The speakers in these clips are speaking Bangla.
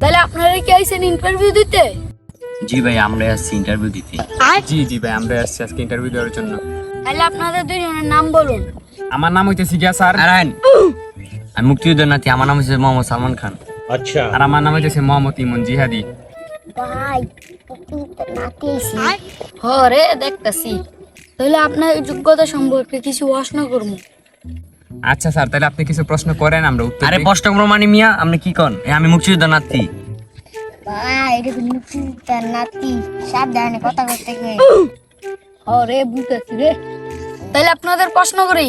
তাহলে আপনারা কি আইছেন ইন্টারভিউ দিতে? জি ভাই, আমরা আসছি ইন্টারভিউ দিতে। জি ভাই, আমরা আসছি আজকে ইন্টারভিউ দেওয়ার জন্য। তাহলে আপনাদের দুজনের নাম বলুন। আমার নাম হইতেছে গিয়া স্যার, আমি মুক্তিযুদ্ধের নাতি, আমার নাম হচ্ছে মোহাম্মদ সালমান খান। আর আমার নাম হইতেছে মোহাম্মদ ইমন জিহাদি। ভাই নাতি আইছি। রে দেখতাছি। তাহলে আপনার যোগ্যতা সম্পর্কে কিছু প্রশ্ন করবো। আচ্ছা স্যার, তাহলে আপনি কিছু প্রশ্ন করেন, আমরা উত্তর আরে দিই। প্রশ্ন করবো মানে মিয়া, আপনি কি কন? আমি মুক্তিযুদ্ধের নাতি। ভাই এটা তো মুক্তিযোদ্ধার নাতি, সাবধানে কথা করতে গে। রে বুঝতেছি রে। তাহলে আপনাদের প্রশ্ন করি।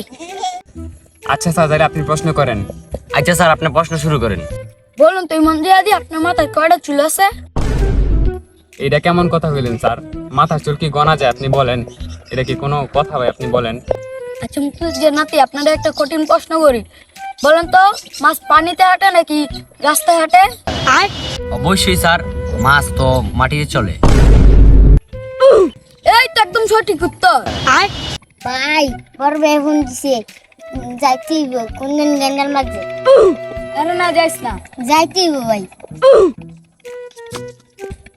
আচ্ছা স্যার, তাহলে আপনি প্রশ্ন করেন। আচ্ছা স্যার, আপনি প্রশ্ন শুরু করেন। বলুন তো ইমন জিহাদি, আপনার মাথায় কয়টা চুল আছে? এটা কেমন কথা হইলেন স্যার? মাথার চুল কি গণা যায়? আপনি বলেন, এটা কি কোনো কথা ভাই? আপনি বলেন। আচ্ছা মুক্তিযুদ্ধের নাতি, আপনাদের একটা কঠিন প্রশ্ন করি। বলেন তো, মাছ পানিতে হাঁটে নাকি রাস্তায় হাঁটে? অবশ্যই স্যার, মাছ তো মাটিতে চলে। এই তো একদম সঠিক উত্তর। ভাই পর্বে ফোন দিছে, যাইতেই কোন দিন গেঙ্গাল মাঝে আরে না যাইস না। যাইতেই ভাই।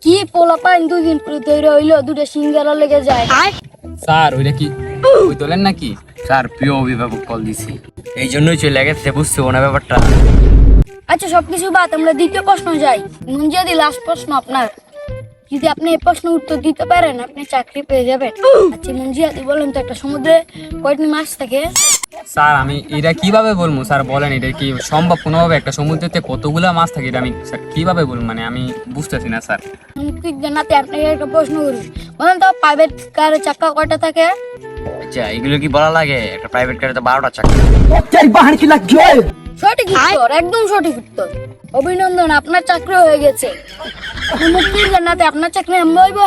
কি পোলা পাইন দুদিন পরে তৈরি হইলো, দুটো সিঙ্গারা লেগে যায়। স্যার ওইটা কি ওই তোলেন নাকি? স্যার, প্রিয় অভিভাবক কল দিছি, এই জন্যই চলে গেছে, বুঝছো না ব্যাপারটা? আচ্ছা সবকিছু বাদ, আমরা দ্বিতীয় প্রশ্ন যাই। ইমন জিহাদি, লাস্ট প্রশ্ন আপনার। যদি আপনি এই প্রশ্ন উত্তর দিতে পারেন, আপনি চাকরি পেয়ে যাবেন। আচ্ছা ইমন জিহাদি, বলেন তো একটা সমুদ্রে কয়টি মাছ থাকে? স্যার আমি এটা কিভাবে বলবো? স্যার বলেন, এটা কি সম্ভব কোনোভাবে? একটা সমুদ্রেতে কতগুলা মাছ থাকে, এটা আমি স্যার কিভাবে বলবো? মানে আমি বুঝতেছি না স্যার। মুক্তিযুদ্ধের নাতে আপনাকে একটা প্রশ্ন করি। বলেন তো, প্রাইভেট কারের চাকা কয়টা থাকে? আচ্ছা, এগুলো কি বলা লাগে? একটা প্রাইভেট কারে তো 12টা চাকা। সঠিক উত্তর, একদম সঠিক উত্তর। অভিনন্দন, আপনার চাকরি হয়ে গেছে। মুক্তিযুদ্ধের নাতে আপনার চাকরি হাম্ব হইব।